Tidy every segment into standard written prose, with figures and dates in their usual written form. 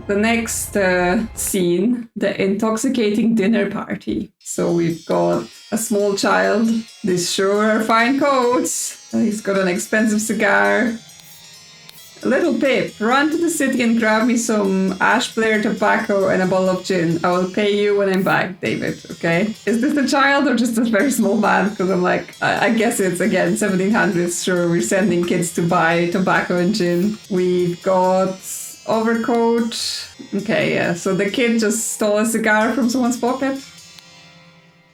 the next scene, the intoxicating dinner party. So we've got a small child. These sure are fine coats. He's got an expensive cigar. Little Pip, run to the city and grab me some ash flare tobacco and a bottle of gin. I will pay you when I'm back, David, okay? Is this a child or just a very small man? Because I'm like, I guess it's, again, 1700s. Sure, we're sending kids to buy tobacco and gin. We've got overcoat. Okay, yeah, so the kid just stole a cigar from someone's pocket.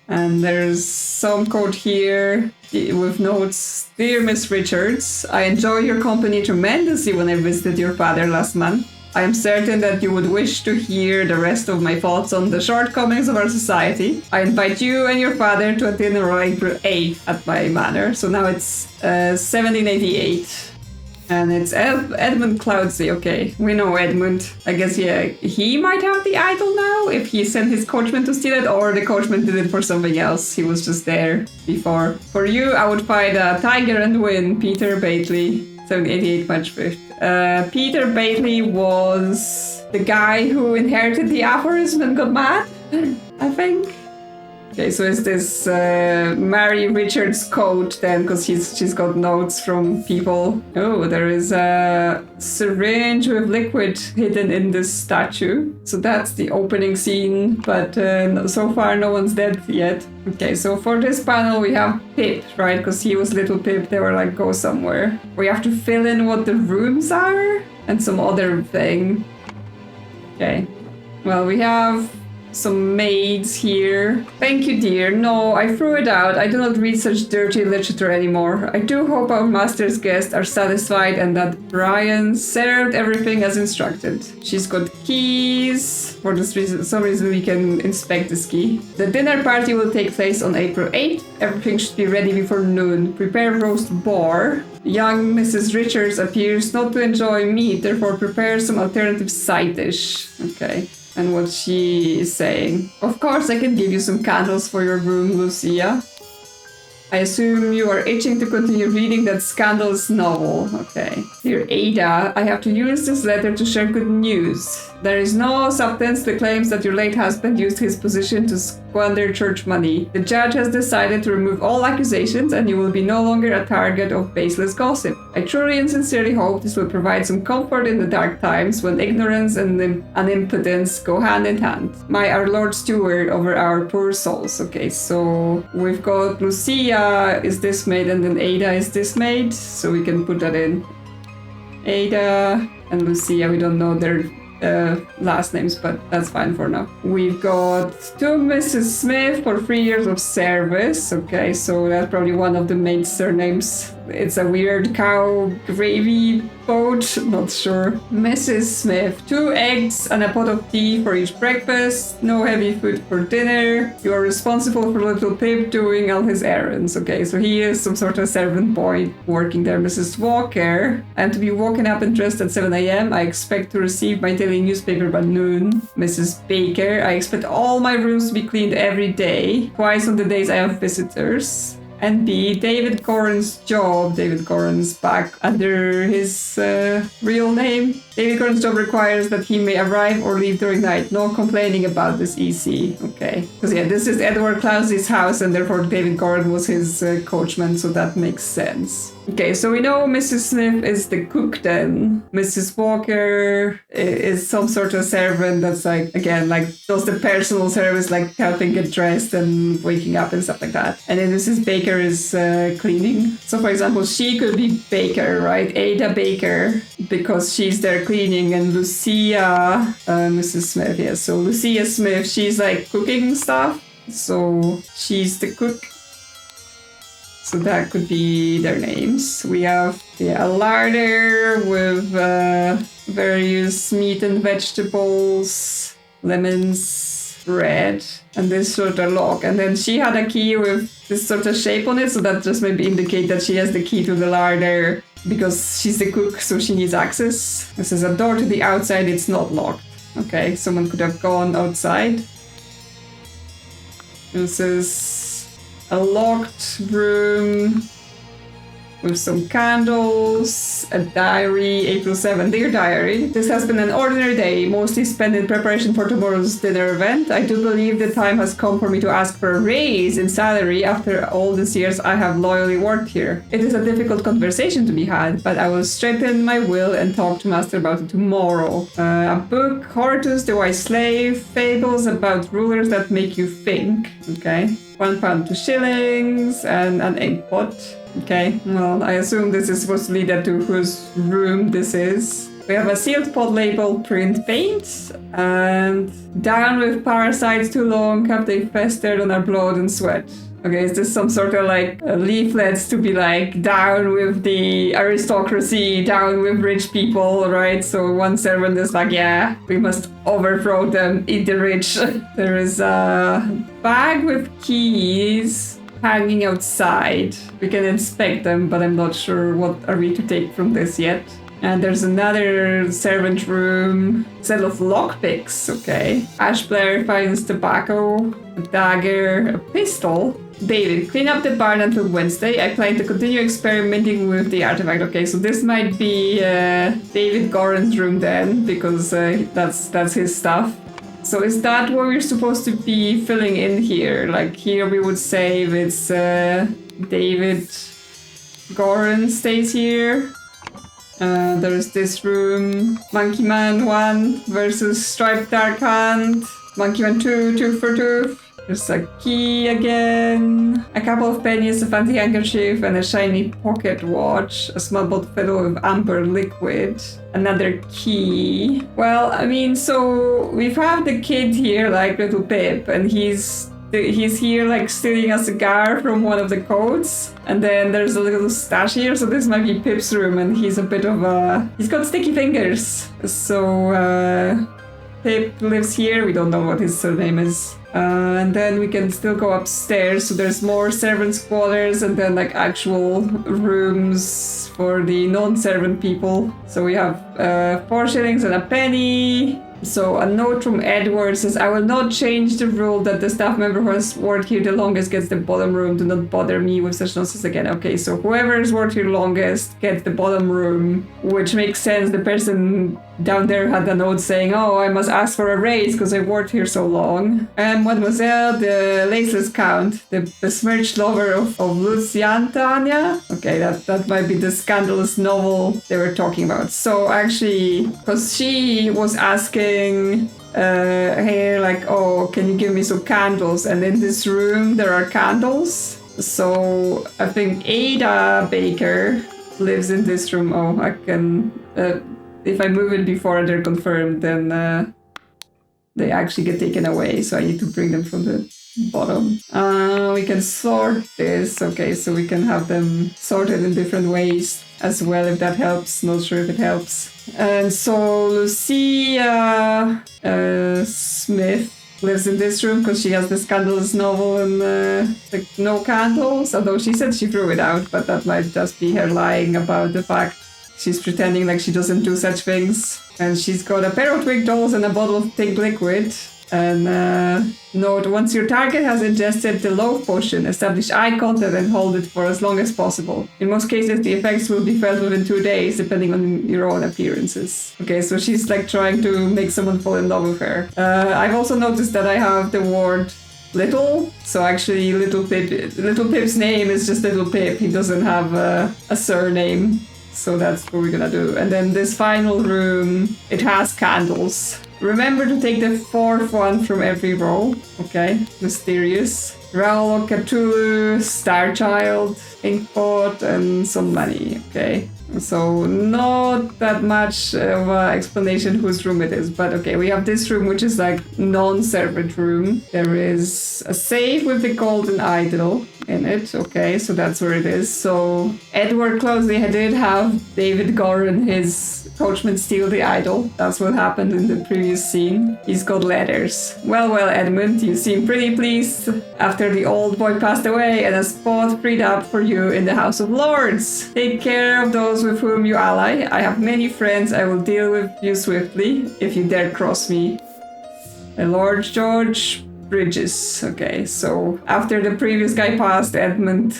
And there's some code here with notes. Dear Miss Richards, I enjoy your company tremendously when I visited your father last month. I am certain that you would wish to hear the rest of my thoughts on the shortcomings of our society. I invite you and your father to a dinner on April 8th at my manor. So now it's 1788. And it's Edmund Cloudsey. Okay, we know Edmund. I guess, yeah, he might have the idol now if he sent his coachman to steal it, or the coachman did it for something else. He was just there before. For you, I would fight a tiger and win. Peter Bately, 1788 Matchfifth. Peter Bately was the guy who inherited the aphorism and got mad, I think. Okay, so is this Mary Richards' coat then, because she's got notes from people. Oh, there is a syringe with liquid hidden in this statue. So that's the opening scene, but so far no one's dead yet. Okay, so for this panel we have Pip, right? Because he was little Pip, they were like, go somewhere. We have to fill in what the rooms are and some other thing. Okay, well, we have some maids here. Thank you, dear. No, I threw it out. I do not read such dirty literature anymore. I do hope our master's guests are satisfied and that Brian served everything as instructed. She's got keys. For this reason, some reason we can inspect this key. The dinner party will take place on April 8th. Everything should be ready before noon. Prepare roast boar. Young Mrs. Richards appears not to enjoy meat, therefore prepare some alternative side dish. Okay. And what she is saying. Of course, I can give you some candles for your room, Lucia. I assume you are itching to continue reading that scandalous novel. Okay. Dear Ada, I have to use this letter to share good news. There is no substance that claims that your late husband used his position to squander church money. The judge has decided to remove all accusations and you will be no longer a target of baseless gossip. I truly and sincerely hope this will provide some comfort in the dark times when ignorance and impotence go hand in hand. My our Lord Steward over our poor souls. Okay, so we've got Lucia is this maid and then Ada is this maid, so we can put that in. Ada and Lucia, we don't know their last names, but that's fine for now. We've got to Mrs. Smith for 3 years of service. Okay, so that's probably one of the main surnames. It's a weird cow gravy boat, not sure. Mrs. Smith, 2 eggs and a pot of tea for each breakfast. No heavy food for dinner. You are responsible for little Pip doing all his errands. Okay, so he is some sort of servant boy working there. Mrs. Walker, I am to be woken up and dressed at 7 a.m. I expect to receive my daily newspaper by noon. Mrs. Baker, I expect all my rooms to be cleaned every day, twice on the days I have visitors. And B, David Corran's job. David Corran's back under his real name. David Corran's job requires that he may arrive or leave during night. No complaining about this EC. Okay. Because yeah, this is Edward Clousey's house and therefore David Corran was his coachman, so that makes sense. Okay, so we know Mrs. Smith is the cook then. Mrs. Walker is some sort of servant that's like, again, like does the personal service, like helping get dressed and waking up and stuff like that. And then Mrs. Baker is cleaning. So for example, she could be Baker, right? Ada Baker, because she's there cleaning, and Lucia, Mrs. Smith, yes. So Lucia Smith, she's like cooking stuff. So she's the cook. So that could be their names. We have a larder with various meat and vegetables, lemons, bread, and this sort of lock. And then she had a key with this sort of shape on it, so that just maybe indicate that she has the key to the larder because she's the cook, so she needs access. This is a door to the outside, it's not locked. Okay, someone could have gone outside. This is a locked room with some candles, a diary, April 7th, dear diary. This has been an ordinary day, mostly spent in preparation for tomorrow's dinner event. I do believe the time has come for me to ask for a raise in salary after all these years I have loyally worked here. It is a difficult conversation to be had, but I will strengthen my will and talk to Master about it tomorrow. A book, Hortus the Wise Slave, fables about rulers that make you think. Okay. £1 2 shillings, and an ink pot. Okay, well, I assume this is supposed to lead up to whose room this is. We have a sealed pot label, print paint, and down with parasites too long have they festered on our blood and sweat. Okay, is this some sort of like leaflets to be like down with the aristocracy, down with rich people, right? So one servant is like, yeah, we must overthrow them, eat the rich. There is a bag with keys hanging outside. We can inspect them, but I'm not sure what are we to take from this yet. And there's another servant room, set of lockpicks, okay. Ash Blair finds tobacco, a dagger, a pistol. David, clean up the barn until Wednesday. I plan to continue experimenting with the artifact. Okay, so this might be David Goran's room then, because that's his stuff. So is that what we're supposed to be filling in here? Like here we would save it's David Goran stays here. There's this room, Monkey Man 1 versus Striped Dark Hand, Monkey Man 2, Tooth for Tooth. There's a key again, a couple of pennies, a fancy handkerchief, and a shiny pocket watch, a small bottle of amber liquid, another key. Well, I mean, so we have the kid here, like little Pip, and he's here like stealing a cigar from one of the coats, and then there's a little stash here, so this might be Pip's room, and he's a bit of a... he's got sticky fingers. So Pip lives here, we don't know what his surname is. And then we can still go upstairs, so there's more servants' quarters and then like actual rooms for the non-servant people. So we have 4 shillings and a penny. So a note from Edward says, I will not change the rule that the staff member who has worked here the longest gets the bottom room. Do not bother me with such nonsense again. Okay, so whoever has worked here longest gets the bottom room, which makes sense. The person down there had a note saying, oh, I must ask for a raise because I worked here so long. And Mademoiselle, the laceless count, the besmirched lover of Luciantania. Okay, that might be the scandalous novel they were talking about. So actually, because she was asking here like, oh, can you give me some candles? And in this room there are candles. So I think Ada Baker lives in this room. Oh, I can... if I move it before they're confirmed, then they actually get taken away. So I need to bring them from the bottom. We can sort this. Okay, so we can have them sorted in different ways as well, if that helps. Not sure if it helps. And so Lucia Smith lives in this room because she has the scandalous novel and like no candles. Although she said she threw it out, but that might just be her lying about the fact. She's pretending like she doesn't do such things. And she's got a pair of twig dolls and a bottle of pink liquid. And note, once your target has ingested the loaf potion, establish eye contact and hold it for as long as possible. In most cases, the effects will be felt within 2 days, depending on your own appearances. Okay, so she's like trying to make someone fall in love with her. I've also noticed that I have the word Little. So actually, Little Pip's name is just Little Pip. He doesn't have a surname. So that's what we're gonna do. And then this final room, it has candles. Remember to take the 4th one from every row. Okay, mysterious. Raoul, Cthulhu, Starchild, Inkpot, and some money. Okay, so not that much of an explanation whose room it is. But okay, we have this room, which is like non-servant room. There is a safe with the golden idol in it. Okay, so that's where it is. So Edward Closley did have David Goran, his coachman, steal the idol. That's what happened in the previous scene. He's got letters. Well, Edmund, you seem pretty pleased after the old boy passed away and a spot freed up for you in the House of Lords. Take care of those with whom you ally. I have many friends. I will deal with you swiftly if you dare cross me. Lord George bridges. Okay, so after the previous guy passed, Edmund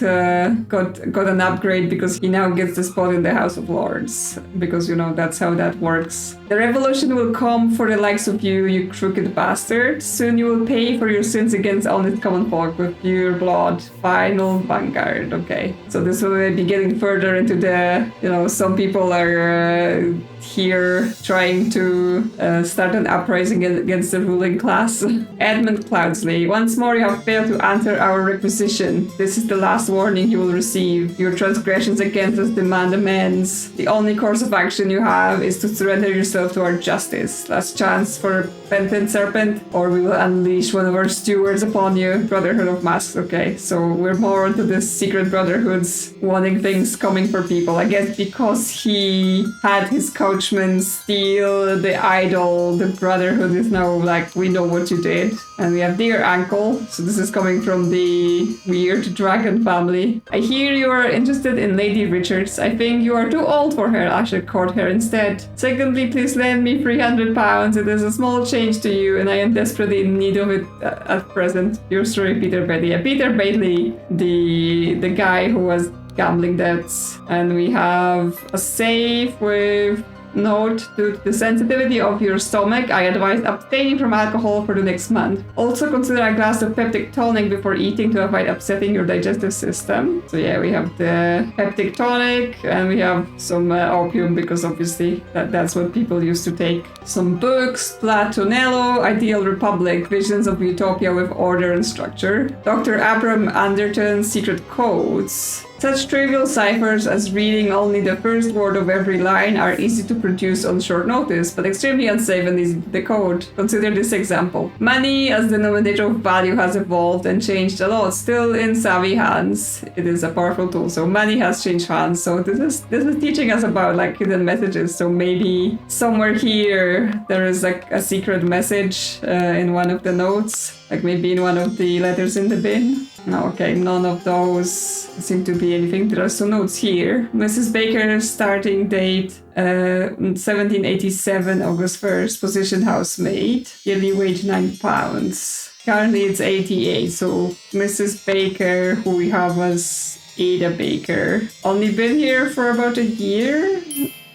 got an upgrade because he now gets the spot in the House of Lords, because that's how that works. The revolution will come for the likes of you, you crooked bastard. Soon you will pay for your sins against honest common folk with pure blood. Final vanguard. Okay, so this will be getting further into the, some people are here trying to start an uprising against the ruling class. Edmund Cloudsley, once more you have failed to answer our requisition. This is the last warning you will receive. Your transgressions against us demand amends. The only course of action you have is to surrender yourself to our justice. Last chance for a penitent serpent, or we will unleash one of our stewards upon you. Brotherhood of Masks. Okay, so we're more into the secret brotherhoods, wanting things coming for people. I guess because he had his coachman steal the idol, the brotherhood is now like, we know what you did. And we have Dear Uncle, so this is coming from the weird dragon family. I hear you are interested in Lady Richards. I think you are too old for her. I should court her instead. Secondly, please lend me £300. It is a small change to you, and I am desperately in need of it at present. Your story, Peter Bailey. Yeah, Peter Bailey, the guy who was gambling debts. And we have a safe with note to the sensitivity of your stomach. I advise abstaining from alcohol for the next month. Also consider a glass of peptic tonic before eating to avoid upsetting your digestive system. So yeah, we have the peptic tonic and we have some opium, because obviously that's what people used to take. Some books, Platonello, Ideal Republic, Visions of Utopia with Order and Structure. Dr. Abram Anderton's Secret Codes. Such trivial ciphers as reading only the first word of every line are easy to produce on short notice, but extremely unsafe and easy to decode. Consider this example. Money as denominator of value has evolved and changed a lot. Still in savvy hands, it is a powerful tool. So money has changed hands. So this is teaching us about like hidden messages. So maybe somewhere here there is like a secret message in one of the notes, like maybe in one of the letters in the bin. No, okay, none of those seem to be anything. There are some notes here. Mrs. Baker, starting date 1787, August 1st, position housemaid, yearly wage £9. Currently it's 88, so Mrs. Baker, who we have as Ada Baker, only been here for about a year,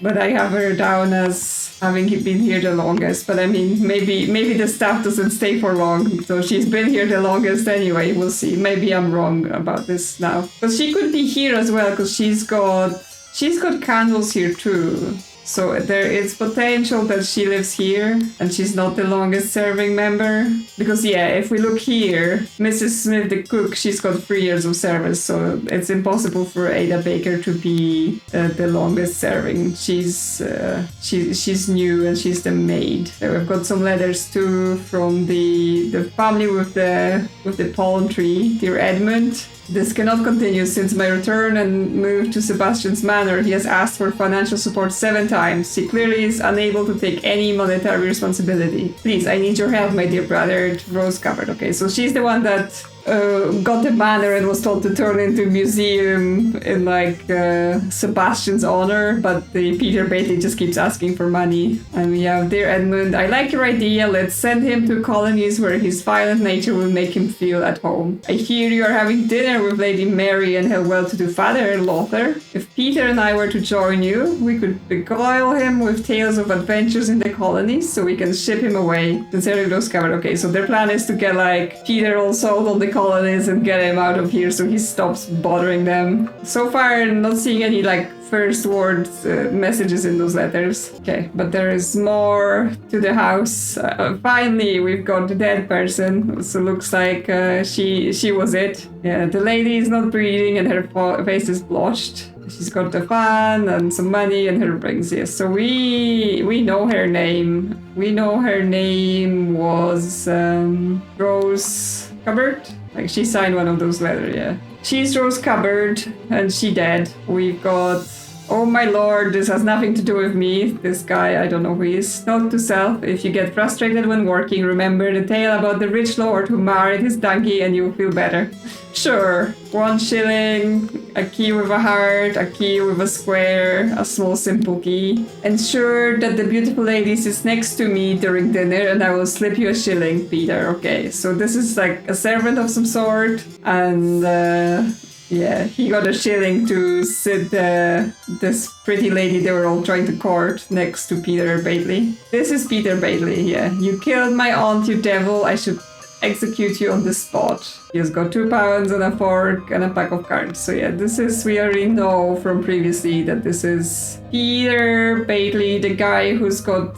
but I have her down as having been here the longest. But I mean, maybe the staff doesn't stay for long, so she's been here the longest anyway. We'll see. Maybe I'm wrong about this now, because she could be here as well, because she's got candles here too. So there is potential that she lives here and she's not the longest serving member. Because yeah, if we look here, Mrs. Smith the cook, she's got 3 years of service, so it's impossible for Ada Baker to be the longest serving. She's new and she's the maid. So we've got some letters too from the family with the palm tree. Dear Edmund, this cannot continue. Since my return and move to Sebastian's Manor, he has asked for financial support 7 times. He clearly is unable to take any monetary responsibility. Please, I need your help, my dear brother. Rose covered. Okay, so she's the one that got the manor and was told to turn into a museum in like Sebastian's honor, but the Peter Bailey just keeps asking for money. And we have, dear Edmund, I like your idea. Let's send him to colonies where his violent nature will make him feel at home. I hear you are having dinner with Lady Mary and her well-to-do father, Lothar. If Peter and I were to join you, we could beguile him with tales of adventures in the colonies, so we can ship him away. Sincerely, Rose covered. Okay, so their plan is to get like Peter all sold on the colonies and get him out of here so he stops bothering them. So far, not seeing any like first word messages in those letters. Okay, but there is more to the house. Finally, we've got the dead person. So looks like she was it. Yeah, the lady is not breathing and her face is blotched. She's got the fan and some money and her rings. Yes, so we know her name. We know her name was Rose Cupboard. Like she signed one of those letters, yeah. She's Rose Cupboard and she dead. We've got Oh my lord, this has nothing to do with me. This guy, I don't know who he is. Note to self, if you get frustrated when working, remember the tale about the rich lord who married his donkey and you'll feel better. Sure, 1 shilling, a key with a heart, a key with a square, a small simple key. Ensure that the beautiful lady sits next to me during dinner and I will slip you a shilling, Peter. Okay, so this is like a servant of some sort, and yeah, he got a shilling to sit this pretty lady they were all trying to court next to Peter Bailey. This is Peter Bailey, yeah. You killed my aunt, you devil. I should execute you on the spot. He has got 2 pounds and a fork and a pack of cards. So yeah, this is, we already know from previously that this is Peter Bailey, the guy who's got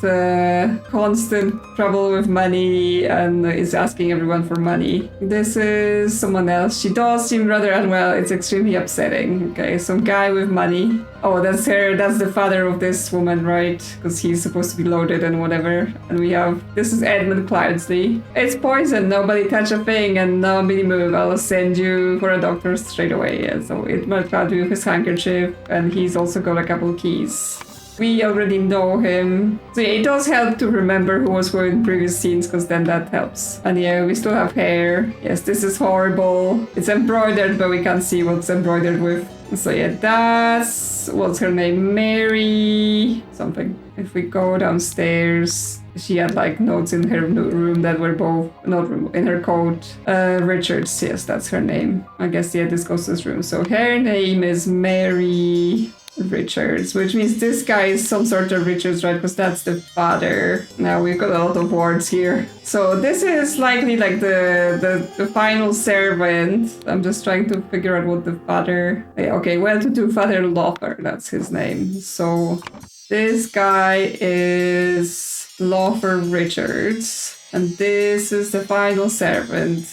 constant trouble with money and is asking everyone for money. This is someone else. She does seem rather unwell. It's extremely upsetting. Okay, some guy with money. Oh, that's her. That's the father of this woman, right? Because he's supposed to be loaded and whatever. And we have, this is Edmund Cloudsley. It's poison. Nobody touch a thing and nobody move. I'll send you for a doctor straight away. Yeah, so Edmund Cloudsley with his handkerchief, and he's also got a couple keys. We already know him. So yeah, it does help to remember who was who in previous scenes, because then that helps. And yeah, we still have hair. Yes, this is horrible. It's embroidered, but we can't see what's embroidered with. So yeah, that's, what's her name? Mary something. If we go downstairs, she had like notes in her room that were both, not room, in her coat. Richards, yes, that's her name. I guess, yeah, this goes to this room. So her name is Mary Richards, which means this guy is some sort of Richards, right? Because that's the father. Now we've got a lot of words here. So this is likely like the final servant. I'm just trying to figure out what the father... Okay, well-to-do Father Lawfer, that's his name. So this guy is Lawfer Richards, and this is the final servant.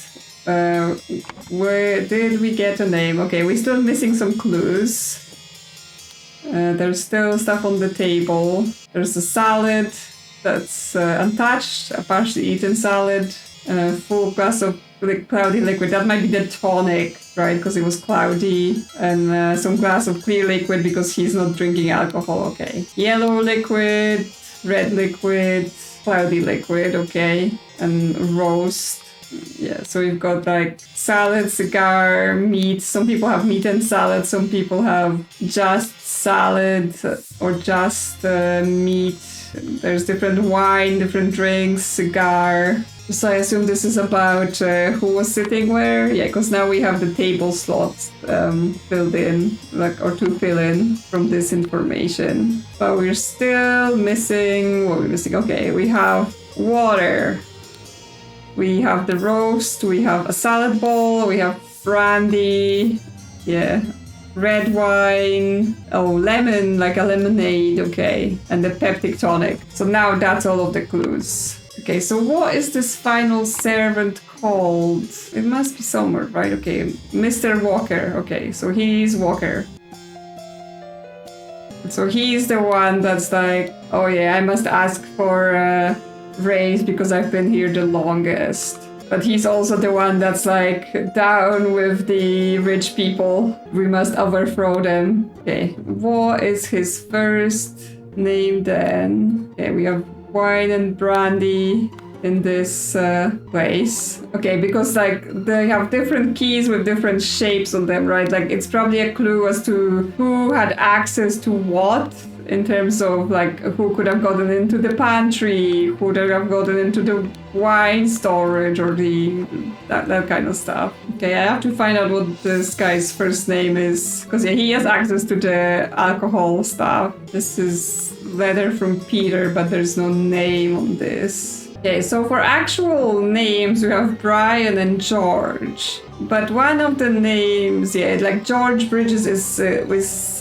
Where did we get a name? Okay, we're still missing some clues. There's still stuff on the table. There's a salad that's untouched, a partially eaten salad, full glass of cloudy liquid. That might be the tonic, right? Because it was cloudy. And some glass of clear liquid because he's not drinking alcohol. Okay. Yellow liquid, red liquid, cloudy liquid. Okay. And roast. Yeah, so we've got like salad, cigar, meat. Some people have meat and salad. Some people have just salad or just meat. There's different wine, different drinks, cigar. So I assume this is about who was sitting where. Yeah, because now we have the table slots filled in, like, or to fill in from this information. But we're still missing, what are we missing? Okay, we have water. We have the roast, we have a salad bowl, we have brandy, yeah, red wine, oh, lemon, like a lemonade, okay, and the peptic tonic. So now that's all of the clues. Okay, so what is this final servant called? It must be somewhere, right? Okay, Mr. Walker, okay, so he's Walker. So he's the one that's like, oh yeah, I must ask for raise because I've been here the longest. But he's also the one that's like, down with the rich people. We must overthrow them. Okay, what is his first name then? Okay, we have wine and brandy in this place. Okay, because like they have different keys with different shapes on them, right? Like it's probably a clue as to who had access to what, in terms of like who could have gotten into the pantry, who would have gotten into the wine storage or that kind of stuff. Okay, I have to find out what this guy's first name is, because yeah, he has access to the alcohol stuff. This is letter from Peter, but there's no name on this. Okay, so for actual names, we have Brian and George. But one of the names, yeah, like George Bridges is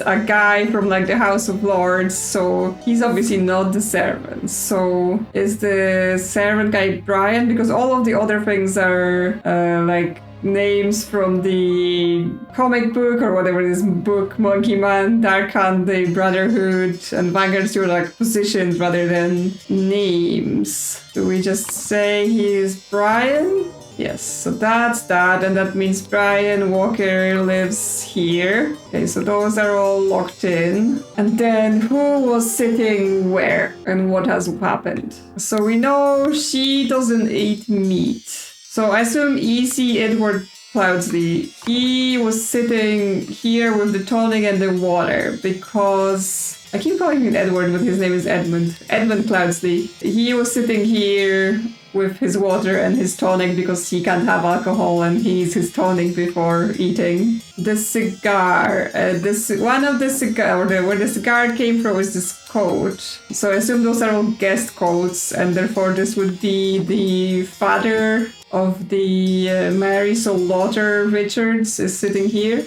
a guy from like the House of Lords, so he's obviously not the servant. So is the servant guy Brian? Because all of the other things are like names from the comic book or whatever this book, Monkey Man, Darkhan, the Brotherhood, and Vanguards to like positions rather than names. Do we just say he is Brian? Yes, so that's that, and that means Brian Walker lives here. Okay, so those are all locked in. And then who was sitting where and what has happened? So we know she doesn't eat meat. So I assume E.C. Edward Cloudsley, he was sitting here with the tonic and the water because... I keep calling him Edward, but his name is Edmund. Edmund Cloudsley. He was sitting here with his water and his tonic because he can't have alcohol and he needs his tonic before eating. The cigar, one of the cigar, where the cigar came from is this coat. So I assume those are all guest coats, and therefore this would be the father of the Mary, so Lauder Richards is sitting here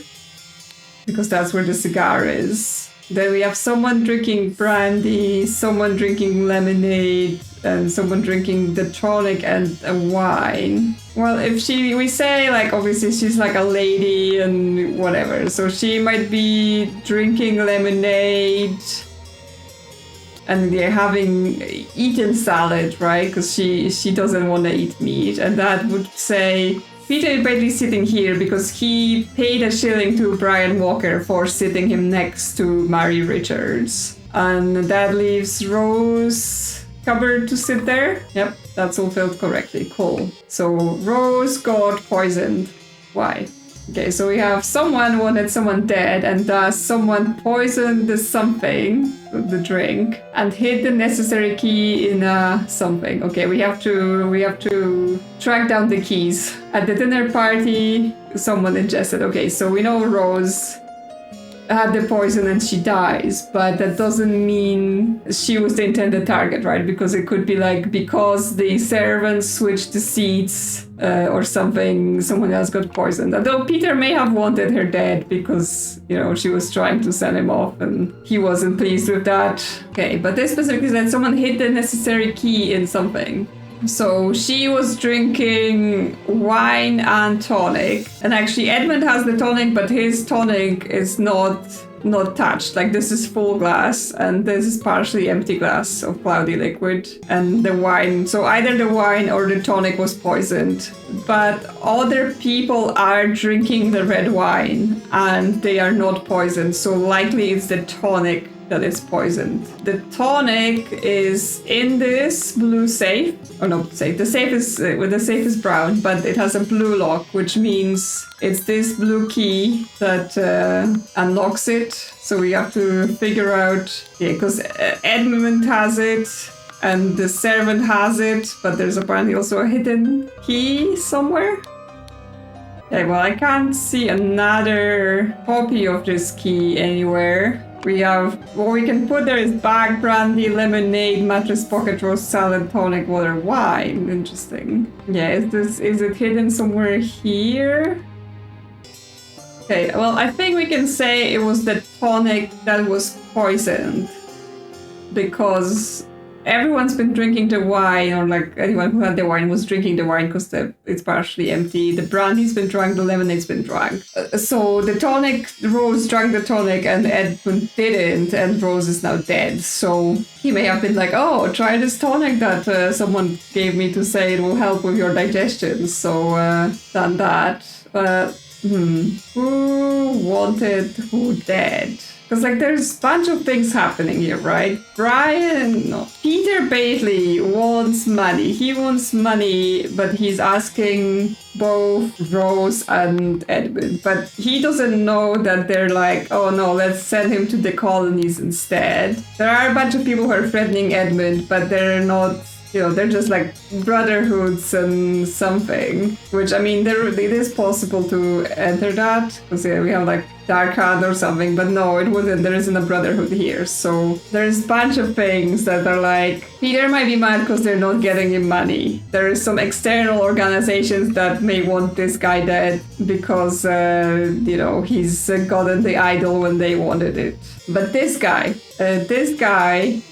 because that's where the cigar is. Then we have someone drinking brandy, someone drinking lemonade, and someone drinking the tonic and a wine. Well, if we say, like, obviously she's like a lady and whatever, so she might be drinking lemonade and they're having eaten salad, right? Because she doesn't want to eat meat, and that would say... Peter is basically sitting here because he paid a shilling to Brian Walker for sitting him next to Mary Richards. And that leaves Rose Cupboard to sit there. Yep, that's all filled correctly. Cool. So Rose got poisoned. Why? Okay, so we have someone wanted someone dead, and thus someone poisoned the something, the drink, and hid the necessary key in something. Okay, we have to track down the keys. At the dinner party, someone ingested. Okay, so we know Rose had the poison and she dies, but that doesn't mean she was the intended target, right? Because it could be like because the servants switched the seats or something, someone else got poisoned. Although Peter may have wanted her dead because, you know, she was trying to send him off and he wasn't pleased with that. Okay, but this specifically said someone hid the necessary key in something. So she was drinking wine and tonic, and actually Edmund has the tonic, but his tonic is not touched. Like, this is full glass and this is partially empty glass of cloudy liquid, and the wine, so either the wine or the tonic was poisoned, but other people are drinking the red wine and they are not poisoned, so likely it's the tonic that is poisoned. The tonic is in this blue safe, or no safe. The safe is brown, but it has a blue lock, which means it's this blue key that unlocks it. So we have to figure out, because Edmund has it and the servant has it, but there's apparently also a hidden key somewhere. Okay, well, I can't see another copy of this key anywhere. We have, what we can put there is bag, brandy, lemonade, mattress, pocket roast, salad, tonic, water, wine. Interesting. Yeah, is it hidden somewhere here? Okay, well, I think we can say it was the tonic that was poisoned. Because everyone's been drinking the wine, or like anyone who had the wine was drinking the wine because it's partially empty. The brandy's been drunk, the lemonade's been drunk. So the tonic, Rose drank the tonic and Edmund didn't, and Rose is now dead. So he may have been like, oh, try this tonic that someone gave me to say it will help with your digestion. So done that. Who wanted who dead? Because, like, there's a bunch of things happening here, right? Peter Bailey wants money. He wants money, but he's asking both Rose and Edmund. But he doesn't know that they're like, oh no, let's send him to the colonies instead. There are a bunch of people who are threatening Edmund, but they're not... You know, they're just like brotherhoods and something, which, I mean, it is possible to enter that, because we have like Darkhan or something, but no, it wouldn't. There isn't a brotherhood here. So there's a bunch of things that are like, Peter might be mad because they're not getting him money. There is some external organizations that may want this guy dead because, you know, he's gotten the idol when they wanted it. But this guy,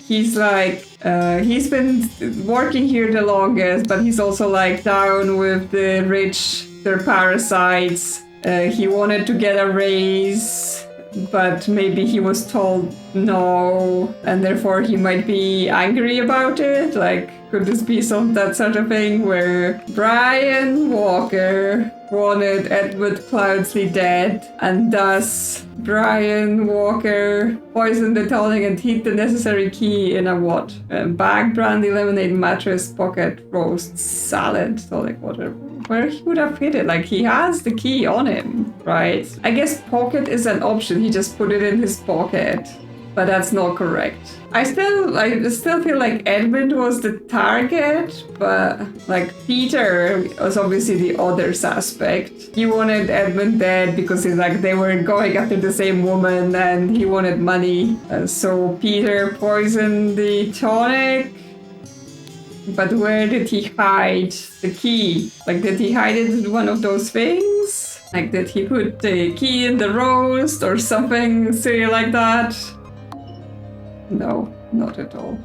he's like, He's been working here the longest, but he's also like down with the rich, their parasites. He wanted to get a raise, but maybe he was told no, and therefore he might be angry about it. Like, could this be that sort of thing where Brian Walker wanted Edward Cloudsley dead, and thus Brian Walker poisoned the tonic and hid the necessary key in a what? Bag, brandy, lemonade, mattress, pocket, roast, salad, tonic water. Where he would have hid it? Like, he has the key on him, right? I guess pocket is an option. He just put it in his pocket, but that's not correct. I still feel like Edmund was the target, but like Peter was obviously the other suspect. He wanted Edmund dead because he's like they were going after the same woman and he wanted money. So Peter poisoned the tonic. But where did he hide the key? Like, did he hide it in one of those things? Like, did he put the key in the roast or something silly like that? No, not at all.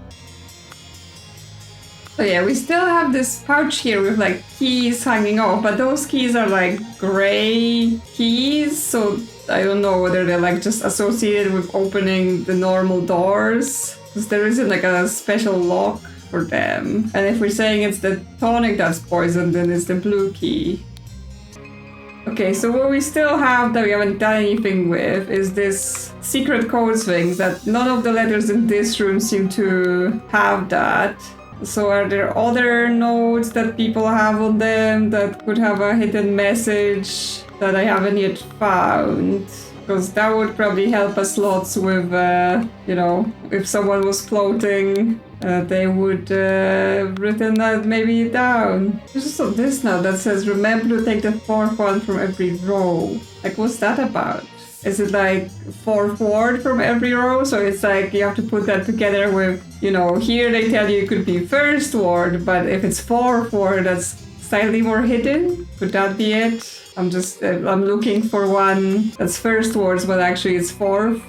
So yeah, we still have this pouch here with like keys hanging off, but those keys are like gray keys, so I don't know whether they're like just associated with opening the normal doors, because there isn't like a special lock for them. And if we're saying it's the tonic that's poisoned, then it's the blue key. Okay, so what we still have that we haven't done anything with is this secret codes thing that none of the letters in this room seem to have that. So are there other notes that people have on them that could have a hidden message that I haven't yet found? Because that would probably help us lots with, you know, if someone was floating, they would written that maybe down. There's just this now that says, remember to take the fourth one from every row. Like, what's that about? Is it like fourth word from every row? So it's like you have to put that together with, you know, here they tell you it could be first word, but if it's fourth word, that's slightly more hidden. Could that be it? I'm looking for one that's first words, but actually it's fourth.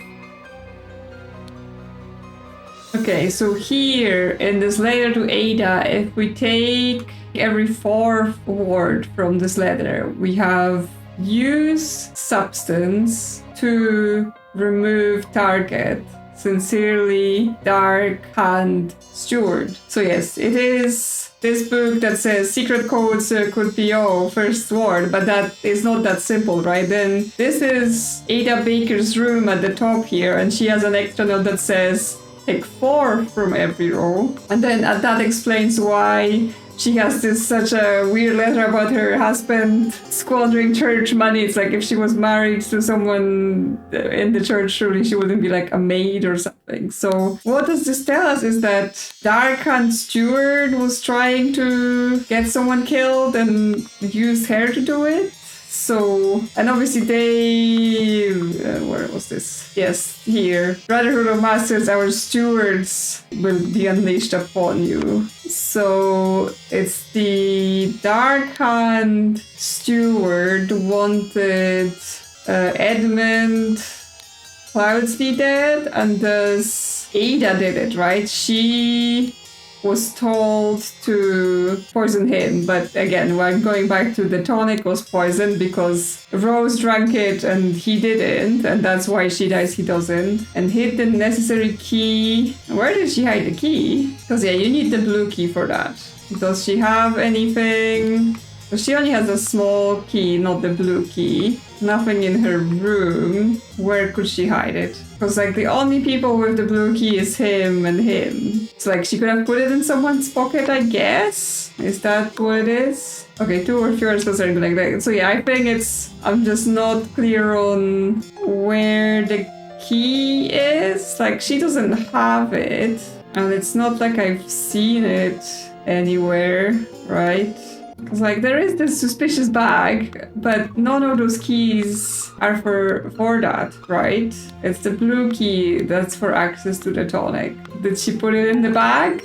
Okay, so here in this letter to Ada, if we take every fourth word from this letter, we have use substance to remove target. Sincerely, Dark Hand Steward. So yes, it is this book that says secret codes could be first word, but that is not that simple, right? Then this is Ada Baker's room at the top here, and she has an extra note that says take 4 from every row. And then that explains why she has such a weird letter about her husband squandering church money. It's like if she was married to someone in the church, surely she wouldn't be like a maid or something. So what does this tell us is that Dark Hand Steward was trying to get someone killed and used her to do it. So, and obviously they, where was this? Yes, here. Brotherhood of Masters, our stewards will be unleashed upon you. So, it's the Dark Hand Steward wanted Edmund Cloudsley dead, and thus Ada did it, right? She was told to poison him, but again, I'm going back to the tonic was poisoned because Rose drank it and he didn't, and that's why she dies, he doesn't, and hid the necessary key. Where did she hide the key? Because yeah, you need the blue key for that. Does she have anything? She only has a small key, not the blue key. Nothing in her room. Where could she hide it? Because like the only people with the blue key is him and him. It's like she could have put it in someone's pocket, I guess? Is that what it is? Okay, 2 or fewer or something like that. So yeah, I think I'm just not clear on where the key is. Like she doesn't have it. And it's not like I've seen it anywhere, right? Because like there is this suspicious bag, but none of those keys are for that, right? It's the blue key that's for access to the tonic. Did she put it in the bag?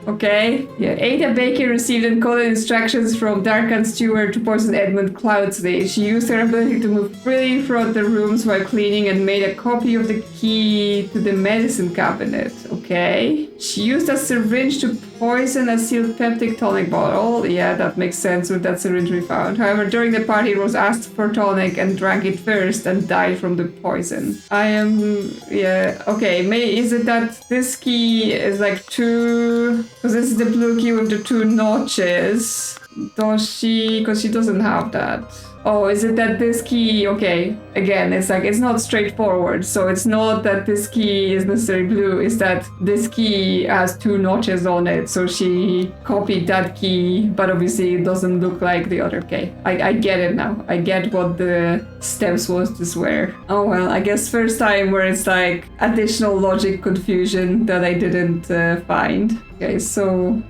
Okay. Yeah. Ada Baker received encoded instructions from Darkan Stewart to poison Edmund Cloudsley. She used her ability to move freely throughout the rooms while cleaning and made a copy of the key to the medicine cabinet. Okay. She used a syringe to poison a sealed peptic tonic bottle. Yeah, that makes sense with that syringe we found. However, during the party, Rose asked for tonic and drank it first and died from the poison. Yeah, okay. Is it that this key is like two... Because this is the blue key with the two notches. Does she... Because she doesn't have that. Oh, is it that this key... Okay, again, it's like, it's not straightforward. So it's not that this key is necessarily blue. It's that this key has two notches on it. So she copied that key, but obviously it doesn't look like the other. Okay, I get it now. I get what the steps was to swear. Oh, well, I guess first time where it's like additional logic confusion that I didn't find. Okay, so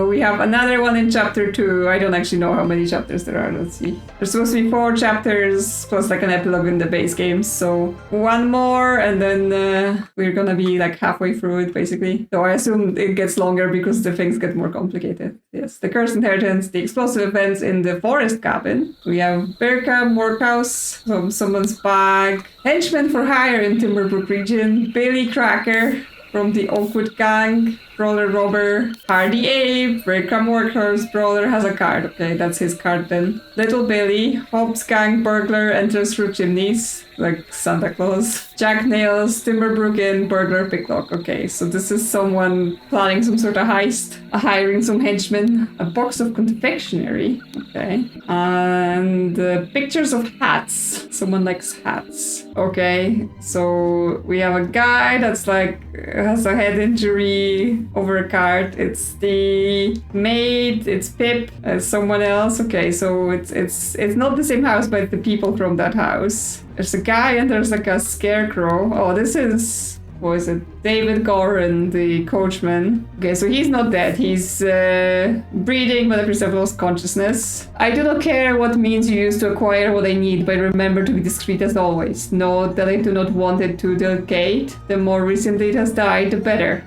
we have another one in chapter 2. I don't actually know how many chapters there are. Let's see. There's supposed to be 4 chapters plus like an epilogue in the base game. So one more and then we're gonna be like halfway through it basically. So I assume it gets longer because the things get more complicated. Yes, the cursed inheritance, the explosive events in the forest cabin. We have Berkham workhouse from someone's bag. Henchman for hire in Timberbrook region. Bailey Cracker from the Oakwood gang. Brawler Robber, Hardy Abe, Breadcrumb Workhouse, Brawler has a card. Okay, that's his card then. Little Billy, Hobbs Gang Burglar enters through chimneys, like Santa Claus. Jack Nails, Timberbrook Inn, Burglar Picklock. Okay, so this is someone planning some sort of heist, hiring some henchmen, a box of confectionery. Okay, and pictures of hats. Someone likes hats. Okay, so we have a guy that's like has a head injury over a cart. It's the maid, it's Pip, someone else. Okay, so it's not the same house, but the people from that house. There's a guy and there's like a scarecrow. Oh, this is, what is it? David Goran, the coachman. Okay, so he's not dead. He's breathing, but appears to have lost consciousness. I do not care what means you use to acquire what I need, but remember to be discreet as always. Note that I do not want it to delegate. The more recently it has died, the better.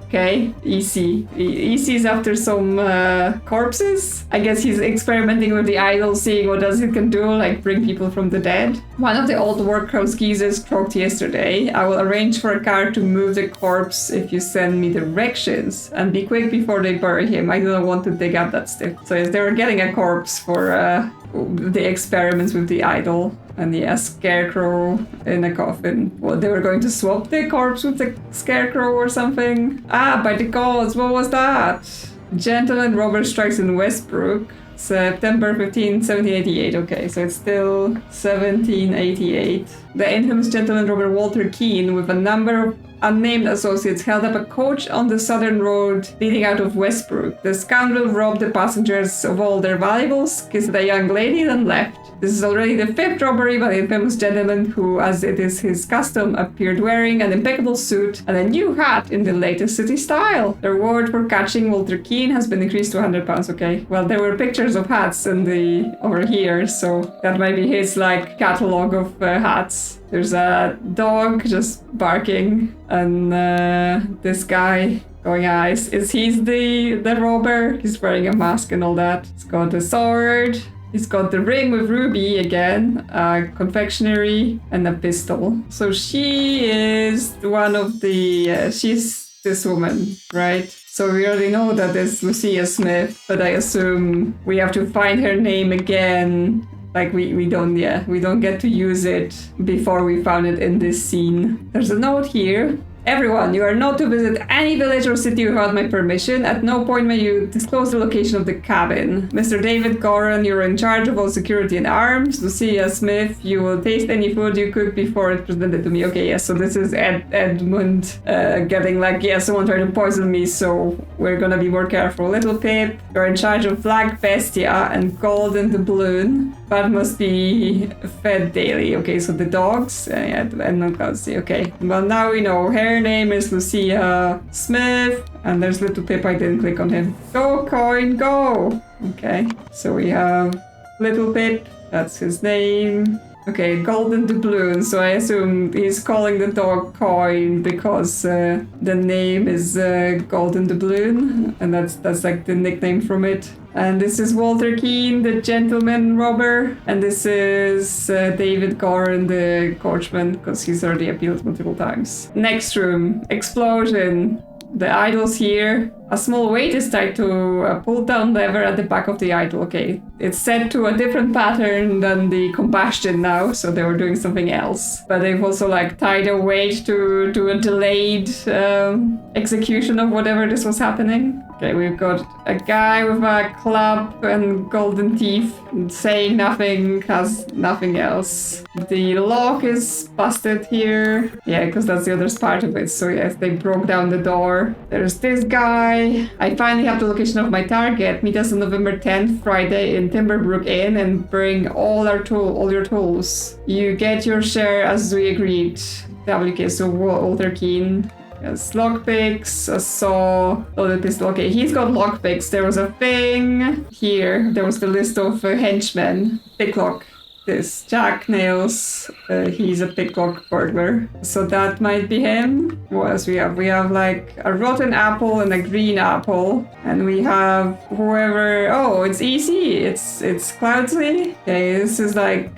Okay, EC. EC is after some corpses. I guess he's experimenting with the idol, seeing what else it can do, like bring people from the dead. One of the old workhouse geezers croaked yesterday. I will arrange for a car to move the corpse if you send me directions. And be quick before they bury him. I do not want to dig up that stuff. So yes, they were getting a corpse for the experiments with the idol. And yeah, scarecrow in a coffin. Well, they were going to swap the corpse with the scarecrow or something. Ah, by the gods, what was that? Gentleman robber strikes in Westbrook. September 15, 1788. Okay, so it's still 1788. The infamous gentleman robber Walter Keane, with a number of unnamed associates, held up a coach on the southern road leading out of Westbrook. The scoundrel robbed the passengers of all their valuables, kissed a young lady, then left. This is already the 5th robbery by the infamous gentleman who, as it is his custom, appeared wearing an impeccable suit and a new hat in the latest city style. The reward for catching Walter Keane has been increased to £100. Okay, well, there were pictures of hats in the over here, so that might be his like catalog of hats. There's a dog just barking, and this guy going, is he's the robber? He's wearing a mask and all that. He's got a sword. He's got the ring with Ruby again, confectionery, and a pistol. So she is one of the... she's this woman, right? So we already know that it's Lucia Smith, but I assume we have to find her name again. Like we don't get to use it before we found it in this scene. There's a note here. Everyone, you are not to visit any village or city without my permission. At no point may you disclose the location of the cabin. Mr. David Goran, you're in charge of all security and arms. Lucia Smith, you will taste any food you cook before it's presented to me. Okay, yes, so this is Edmund getting like, yeah, someone tried to poison me, so we're gonna be more careful. Little Pip, you're in charge of Black Bestia and Golden Doubloon. That must be fed daily. Okay, so the dogs, and okay. Well, now we know. Her name is Lucia Smith, and there's Little Pip. I didn't click on him. Go, coin, go! Okay, so we have Little Pip. That's his name. Okay, golden doubloon. So I assume he's calling the dog Coin because the name is golden doubloon, and that's like the nickname from it. And this is Walter Keane, the gentleman robber, and this is David Goran, the coachman, because he's already appealed multiple times. Next room, explosion. The idol's here. A small weight is tied to a pull-down lever at the back of the idol. Okay, it's set to a different pattern than the combustion now, so they were doing something else. But they've also like tied a weight to a delayed execution of whatever this was happening. Okay, we've got a guy with a club and golden teeth saying nothing, has nothing else. The lock is busted here. Yeah, because that's the other part of it. So yes, they broke down the door. There's this guy. I finally have the location of my target. Meet us on November 10th, Friday in Timberbrook Inn, and bring all your tools. You get your share as we agreed. WK, so Walter Keane. Yes, lockpicks, a saw, loaded pistol. Okay, he's got lockpicks. There was a thing here. There was the list of henchmen. Picklock. This Jack Nails. He's a picklock burglar. So that might be him. What else we have? We have like a rotten apple and a green apple. And we have whoever... Oh, it's easy. It's Cloudsley. Okay, this is like...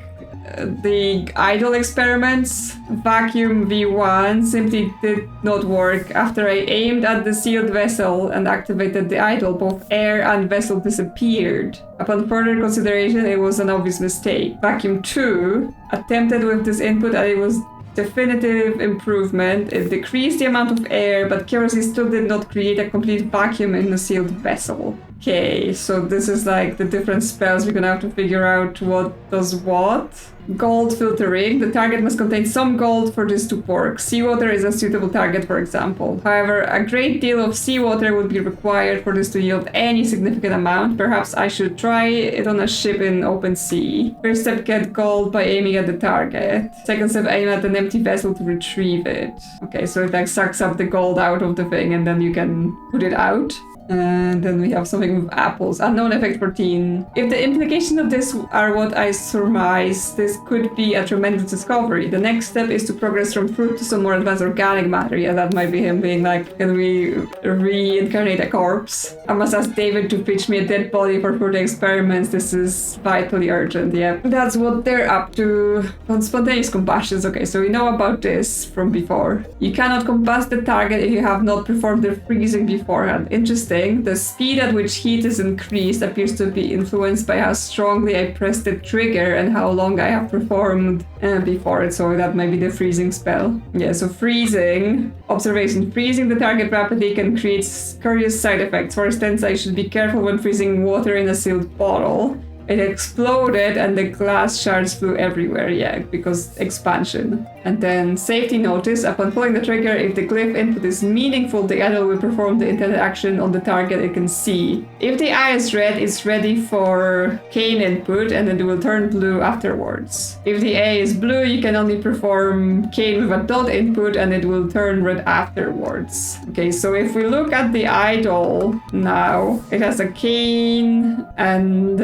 the idol experiments. Vacuum V1 simply did not work. After I aimed at the sealed vessel and activated the idol, both air and vessel disappeared. Upon further consideration, it was an obvious mistake. Vacuum 2 attempted with this input and it was definitive improvement. It decreased the amount of air, but accuracy still did not create a complete vacuum in the sealed vessel. Okay, so this is like the different spells. We're gonna have to figure out what does what. Gold filtering. The target must contain some gold for this to work. Seawater is a suitable target, for example. However, a great deal of seawater would be required for this to yield any significant amount. Perhaps I should try it on a ship in open sea. First step, get gold by aiming at the target. Second step, aim at an empty vessel to retrieve it. Okay, so it like sucks up the gold out of the thing and then you can put it out. And then we have something with apples. Unknown effect 14. If the implications of this are what I surmise, this could be a tremendous discovery. The next step is to progress from fruit to some more advanced organic matter. Yeah, that might be him being like, can we reincarnate a corpse? I must ask David to pitch me a dead body for further experiments. This is vitally urgent. Yeah, that's what they're up to. On spontaneous combustions. Okay, so we know about this from before. You cannot combust the target if you have not performed the freezing beforehand. Interesting. The speed at which heat is increased appears to be influenced by how strongly I press the trigger and how long I have performed before it, so that might be the freezing spell. Yeah, so freezing. Observation. Freezing the target rapidly can create curious side effects. For instance, I should be careful when freezing water in a sealed bottle. It exploded and the glass shards flew everywhere, yeah, because expansion. And then safety notice, upon pulling the trigger, if the glyph input is meaningful, the idol will perform the intended action on the target it can see. If the eye is red, it's ready for cane input and then it will turn blue afterwards. If the eye is blue, you can only perform cane with a dot input and it will turn red afterwards. Okay, so if we look at the idol now, it has a cane and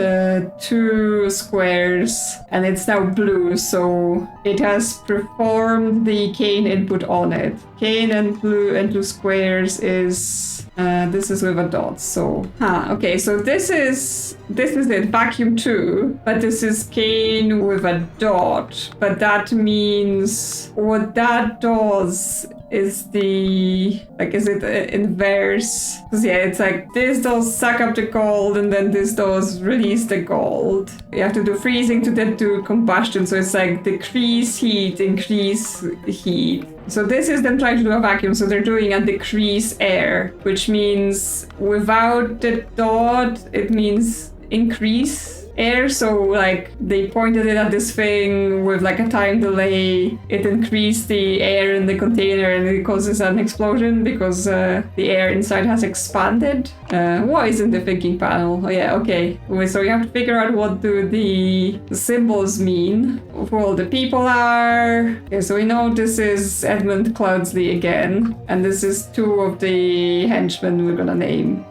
2 squares and it's now blue, so it has performed the cane input on it. Cane and blue and 2 squares is this is with a dot, so okay, so this is it, vacuum 2, but this is cane with a dot, but that means what that does is is it inverse? Because yeah, it's like this does suck up the gold and then this does release the gold. You have to do freezing to then do combustion, so it's like decrease heat, increase heat. So this is them trying to do a vacuum, so they're doing a decrease air, which means without the dot, it means increase air. So like they pointed it at this thing with like a time delay. It increased the air in the container and it causes an explosion because the air inside has expanded. What is in the thinking panel? Oh yeah, okay. So you have to figure out what do the symbols mean, who all the people are. Okay, so we know this is Edmund Cloudsley again, and this is 2 of the henchmen we're gonna name.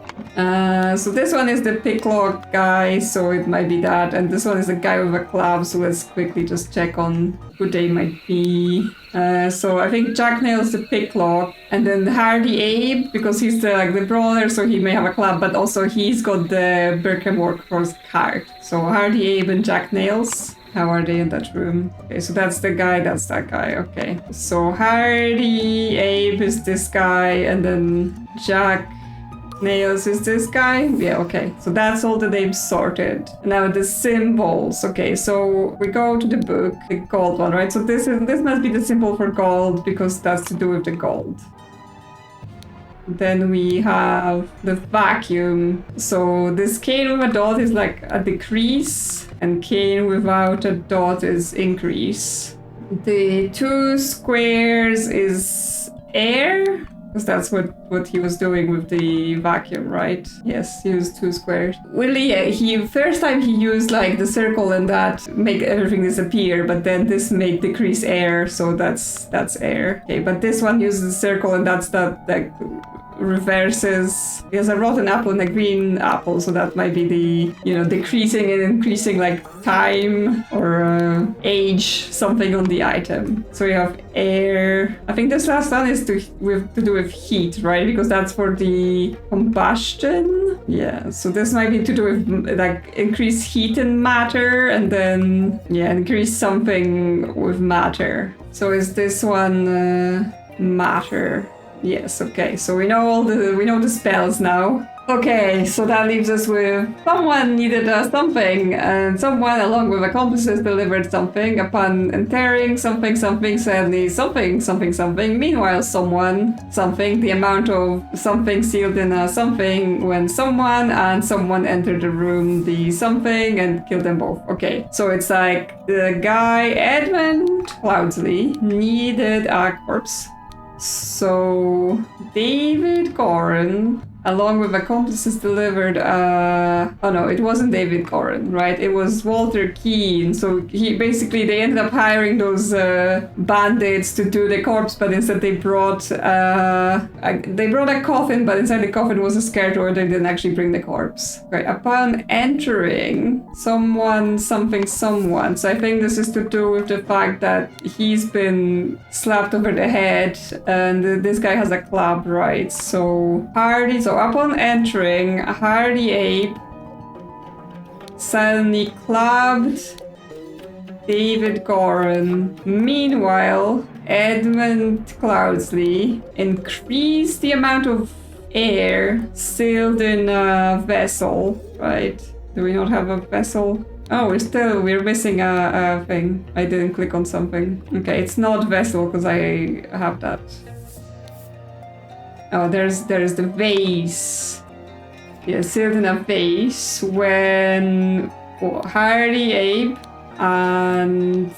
So this one is the picklock guy, so it might be that. And this one is the guy with a club, so let's quickly just check on who they might be. So I think Jack Nail's the picklock, and then Hardy Abe, because he's the brawler, so he may have a club, but also he's got the Birkenwork Cross card. So Hardy Abe and Jack Nails. How are they in that room? Okay, so that's the guy, that's that guy, okay. So Hardy Abe is this guy, and then Jack Nails is this guy? Yeah, okay. So that's all the names sorted. Now the symbols. Okay, so we go to the book, the gold one, right? So this must be the symbol for gold because that's to do with the gold. Then we have the vacuum. So this cane with a dot is like a decrease, and cane without a dot is increase. The 2 squares is air. Because that's what he was doing with the vacuum, right? Yes, he used 2 squares. Willie, first time he used like the circle and that make everything disappear, but then this made decrease air, so that's air. Okay, but this one uses the circle and that's that reverses. He has a rotten apple and a green apple, so that might be the decreasing and increasing like time or age something on the item. So you have air. I think this last one is to do with heat, right? Because that's for the combustion. Yeah, so this might be to do with like increase heat in matter, and then increase something with matter. So is this one matter? Yes, okay, so we know the spells now. Okay, so that leaves us with someone needed something, and someone along with accomplices delivered something. Upon entering something, suddenly something. Meanwhile, something, the amount of something sealed in a something when someone entered the room, the something, and killed them both. Okay, so it's like the guy, Edmund Cloudsley, needed a corpse. So David Gorin, along with accomplices, delivered oh no, it wasn't David Gorin, right? It was Walter Keane. So they ended up hiring those bandits to do the corpse, but instead they brought a coffin, but inside the coffin was a scarecrow. They didn't actually bring the corpse. Right. Upon entering, someone. So I think this is to do with the fact that he's been slapped over the head, and this guy has a club, right? So upon entering, Hardy Abe suddenly clubbed David Gorin. Meanwhile, Edmund Cloudsley increased the amount of air sealed in a vessel, right? Do we not have a vessel? Oh, we're missing a thing. I didn't click on something. Okay, it's not vessel because I have that. Oh, there's the vase. Yeah, sealed in a vase when Hardy Abe and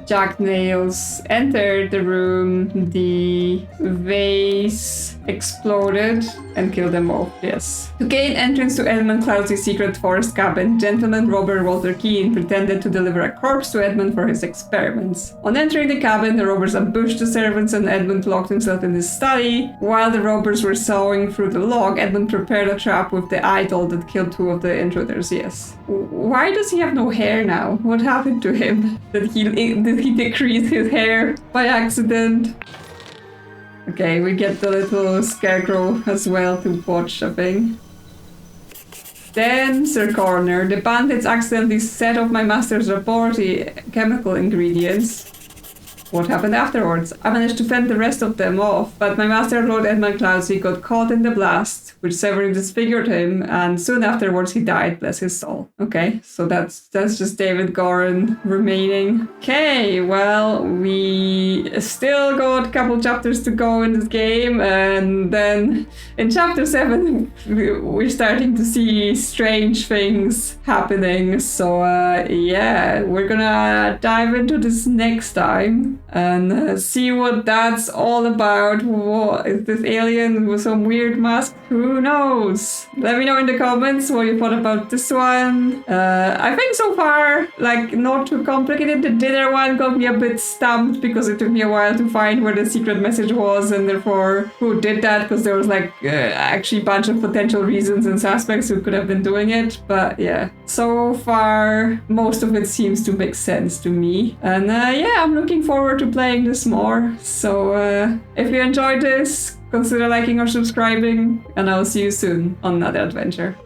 Jack Nails entered the room. The vase exploded and killed them both, yes. To gain entrance to Edmund Cloudsley's secret forest cabin, gentleman robber Walter Keane pretended to deliver a corpse to Edmund for his experiments. On entering the cabin, the robbers ambushed the servants and Edmund locked himself in his study. While the robbers were sawing through the log, Edmund prepared a trap with the idol that killed 2 of the intruders, yes. Why does he have no hair now? What happened to him? Did he decrease his hair by accident? Okay, we get the little scarecrow as well to watch, I think. Then, Sir Coroner, the bandits accidentally set off my master's laboratory chemical ingredients. What happened afterwards? I managed to fend the rest of them off, but my master, Lord Edmund Cloudsley, got caught in the blast, which severely disfigured him, and soon afterwards he died, bless his soul. Okay, so that's just David Gorin remaining. Okay, well, we still got a couple chapters to go in this game, and then in chapter 7, we're starting to see strange things happening. So, yeah, we're gonna dive into this next time. and see what that's all about. What is this alien with some weird mask? Who knows? Let me know in the comments what you thought about this one. I think so far, like, not too complicated. The dinner one got me a bit stumped because it took me a while to find where the secret message was, and therefore who did that, because there was like actually a bunch of potential reasons and suspects who could have been doing it. But yeah, so far most of it seems to make sense to me, and yeah, I'm looking forward to playing this more. So if you enjoyed this, consider liking or subscribing, and I'll see you soon on another adventure.